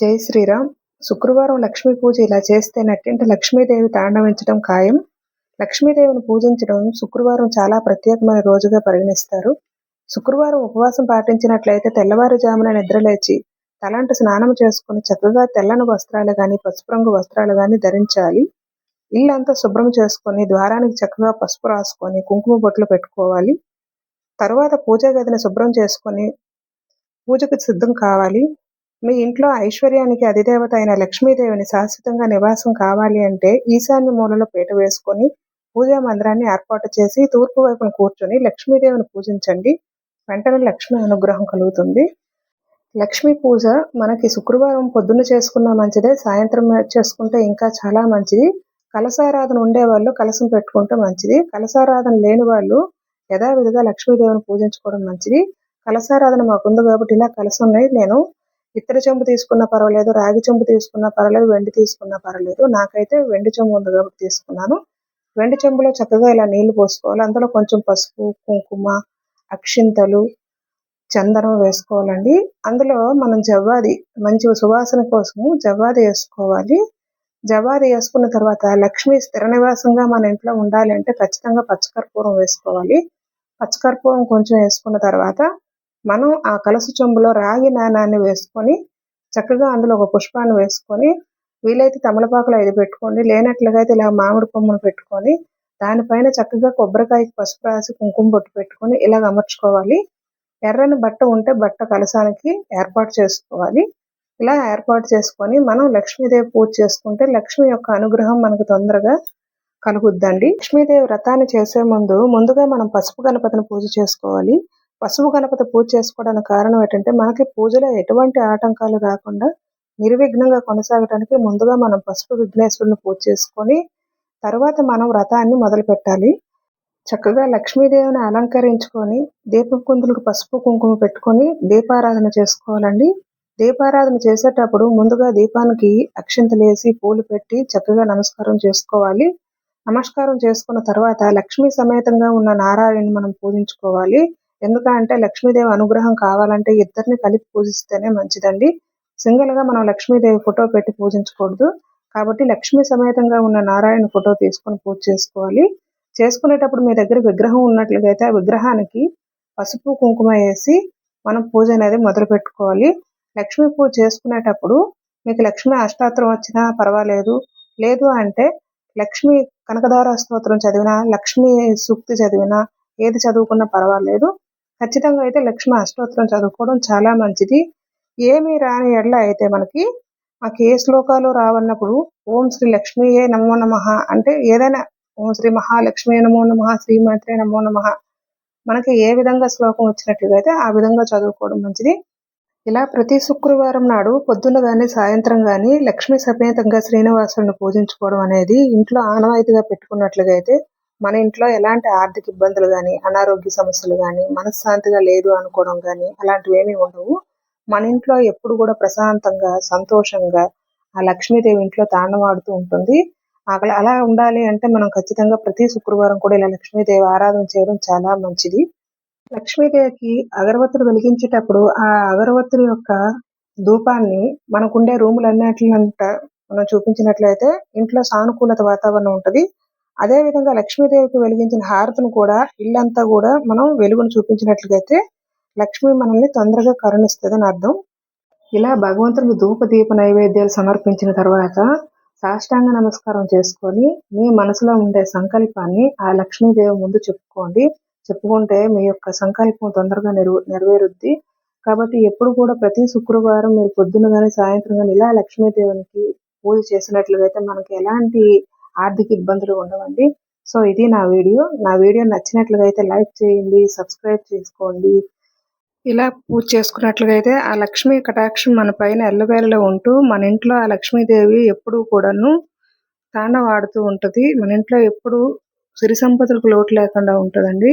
జై శ్రీరామ్. శుక్రవారం లక్ష్మీ పూజ ఇలా చేస్తే నట్టింట లక్ష్మీదేవి తాండవించడం ఖాయం. లక్ష్మీదేవిని పూజించడం శుక్రవారం చాలా ప్రత్యేకమైన రోజుగా పరిగణిస్తారు. శుక్రవారం ఉపవాసం పాటించినట్లయితే తెల్లవారుజామున నిద్రలేచి తలంటు స్నానం చేసుకుని చక్కగా తెల్లని వస్త్రాలు కానీ పసుపు రంగు వస్త్రాలు కానీ ధరించాలి. ఇల్లంతా శుభ్రం చేసుకొని ద్వారానికి చక్కగా పసుపు రాసుకొని కుంకుమ బొట్లు పెట్టుకోవాలి. తరువాత పూజా గదిని శుభ్రం చేసుకొని పూజకు సిద్ధం కావాలి. మీ ఇంట్లో ఐశ్వర్యానికి అధిదేవత అయిన లక్ష్మీదేవిని శాశ్వతంగా నివాసం కావాలి అంటే ఈశాన్య మూలలో పీట వేసుకొని పూజా మందిరాన్ని ఏర్పాటు చేసి తూర్పు వైపున కూర్చొని లక్ష్మీదేవిని పూజించండి. వెంటనే లక్ష్మీ అనుగ్రహం కలుగుతుంది. లక్ష్మీ పూజ మనకి శుక్రవారం పొద్దున్న చేసుకున్నా మంచిదే, సాయంత్రం చేసుకుంటే ఇంకా చాలా మంచిది. కలశారాధన ఉండేవాళ్ళు కలశం పెట్టుకుంటే మంచిది. కలశారాధన లేని వాళ్ళు యథావిధిగా లక్ష్మీదేవిని పూజించుకోవడం మంచిది. కలశారాధన మాకుంది కాబట్టి ఇలా కలశం ఉన్నాయి. నేను ఇత్తడి చెంబు తీసుకున్నా పర్వాలేదు, రాగి చెంబు తీసుకున్నా పర్వాలేదు, వెండి తీసుకున్నా పర్వాలేదు. నాకైతే వెండి చెంబు ఉంది కాబట్టి తీసుకున్నాను. వెండి చెంబులో చక్కగా ఇలా నీళ్లు పోసుకోవాలి. అందులో కొంచెం పసుపు, కుంకుమ, అక్షింతలు, చందనం వేసుకోవాలండి. అందులో మనం జవ్వాది, మంచి సువాసన కోసము జవ్వాది వేసుకోవాలి. జవ్వాది వేసుకున్న తర్వాత లక్ష్మి స్థిర నివాసంగా మన ఇంట్లో ఉండాలి అంటే ఖచ్చితంగా పచ్చకర్పూరం వేసుకోవాలి. పచ్చకర్పూరం కొంచెం వేసుకున్న తర్వాత మనం ఆ కలశ చెంబులో రాగి నాణాన్ని వేసుకొని చక్కగా అందులో ఒక పుష్పాన్ని వేసుకొని వీలైతే తమలపాకులు 5 పెట్టుకోండి. లేనట్లుగా అయితే ఇలా మామిడి కొమ్మను పెట్టుకొని దానిపైన చక్కగా కొబ్బరికాయకి పసుపు రాసి కుంకుమ బొట్టు పెట్టుకొని ఇలా అమర్చుకోవాలి. ఎర్రని బట్ట ఉంటే బట్ట కలశానికి ఏర్పాటు చేసుకోవాలి. ఇలా ఏర్పాటు చేసుకొని మనం లక్ష్మీదేవి పూజ చేసుకుంటే లక్ష్మి యొక్క అనుగ్రహం మనకు తొందరగా కలుగుద్దండి. లక్ష్మీదేవి వ్రతాన్ని చేసే ముందుగా మనం పసుపు గణపతిని పూజ చేసుకోవాలి. పసుపు గణపతి పూజ చేసుకోవడానికి కారణం ఏంటంటే మనకి పూజలో ఎటువంటి ఆటంకాలు రాకుండా నిర్విఘ్నంగా కొనసాగడానికి ముందుగా మనం పసుపు విఘ్నేశ్వరుని పూజ చేసుకొని తర్వాత మనం వ్రతాన్ని మొదలు పెట్టాలి. చక్కగా లక్ష్మీదేవిని అలంకరించుకొని దీపపు కుందులకు పసుపు కుంకుమ పెట్టుకొని దీపారాధన చేసుకోవాలండి. దీపారాధన చేసేటప్పుడు ముందుగా దీపానికి అక్షింతలు వేసి పూలు పెట్టి చక్కగా నమస్కారం చేసుకోవాలి. నమస్కారం చేసుకున్న తర్వాత లక్ష్మీ సమేతంగా ఉన్న నారాయణని మనం పూజించుకోవాలి. ఎందుకంటే లక్ష్మీదేవి అనుగ్రహం కావాలంటే ఇద్దరిని కలిపి పూజిస్తేనే మంచిదండి. సింగిల్గా మనం లక్ష్మీదేవి ఫోటో పెట్టి పూజించకూడదు. కాబట్టి లక్ష్మీ సమేతంగా ఉన్న నారాయణ ఫోటో తీసుకొని పూజ చేసుకోవాలి. చేసుకునేటప్పుడు మీ దగ్గర విగ్రహం ఉన్నట్లుగా అయితే ఆ విగ్రహానికి పసుపు కుంకుమ వేసి మనం పూజ అనేది మొదలు పెట్టుకోవాలి. లక్ష్మీ పూజ చేసుకునేటప్పుడు మీకు లక్ష్మీ అష్టాత్రం వచ్చినా పర్వాలేదు, లేదు అంటే లక్ష్మీ కనకదార స్తోత్రం చదివినా, లక్ష్మీ సూక్తి చదివినా, ఏది చదువుకున్నా పర్వాలేదు. ఖచ్చితంగా అయితే లక్ష్మీ అష్టోత్తరం చదువుకోవడం చాలా మంచిది. ఏమీ రాని ఎడల అయితే మనకి ఏ శ్లోకాలు రావన్నప్పుడు ఓం శ్రీ లక్ష్మీయే నమో నమః అంటే ఏదైనా ఓం శ్రీ మహాలక్ష్మీ నమో నమః, శ్రీమాత్రే నమో నమః మనకి ఏ విధంగా శ్లోకం వచ్చినట్లుగా అయితే ఆ విధంగా చదువుకోవడం మంచిది. ఇలా ప్రతి శుక్రవారం నాడు పొద్దున్న కానీ సాయంత్రం కానీ లక్ష్మీ సమేతంగా శ్రీనివాసుని పూజించుకోవడం అనేది ఇంట్లో ఆనవాయితీగా పెట్టుకున్నట్లుగా అయితే మన ఇంట్లో ఎలాంటి ఆర్థిక ఇబ్బందులు కానీ, అనారోగ్య సమస్యలు కానీ, మనశ్శాంతిగా లేదు అనుకోవడం కానీ అలాంటివి ఏమీ ఉండవు. మన ఇంట్లో ఎప్పుడు కూడా ప్రశాంతంగా, సంతోషంగా ఆ లక్ష్మీదేవి ఇంట్లో తాండవాడుతూ ఉంటుంది. అలా ఉండాలి అంటే మనం ఖచ్చితంగా ప్రతి శుక్రవారం కూడా ఇలా లక్ష్మీదేవి ఆరాధన చేయడం చాలా మంచిది. లక్ష్మీదేవికి అగరవత్తులు వెలిగించేటప్పుడు ఆ అగరవత్తుల యొక్క ధూపాన్ని మనకుండే రూములన్నిటినంట మనం చూపించినట్లయితే ఇంట్లో సానుకూలత వాతావరణం ఉంటుంది. అదేవిధంగా లక్ష్మీదేవికి వెలిగించిన హారతిని కూడా ఇల్లంతా కూడా మనం వెలుగును చూపించినట్లయితే లక్ష్మి మనల్ని తొందరగా కరుణిస్తుందని అర్థం. ఇలా భగవంతునికి ధూప దీప నైవేద్యాలు సమర్పించిన తర్వాత సాష్టాంగ నమస్కారం చేసుకొని మీ మనసులో ఉండే సంకల్పాన్ని ఆ లక్ష్మీదేవి ముందు చెప్పుకుంటే మీ యొక్క సంకల్పం తొందరగా నెరవేరుద్ది. కాబట్టి ఎప్పుడు కూడా ప్రతి శుక్రవారం మీరు పొద్దున్న కానీ సాయంత్రం కానీ ఇలా లక్ష్మీదేవికి పూజ చేసినట్లుగా అయితే మనకి ఎలాంటి ఆర్థిక ఇబ్బందులు ఉండవండి. సో ఇది నా వీడియో నచ్చినట్లుగా అయితే లైక్ చేయండి, సబ్స్క్రైబ్ చేసుకోండి. ఇలా పూజ చేసుకున్నట్లుగా అయితే ఆ లక్ష్మీ కటాక్షం మన పైన ఎల్లవేళలో ఉంటూ మన ఇంట్లో ఆ లక్ష్మీదేవి ఎప్పుడూ కూడాను తాండవాడుతూ ఉంటుంది. మన ఇంట్లో ఎప్పుడు సిరి సంపదలకు లోటు లేకుండా ఉంటుందండి.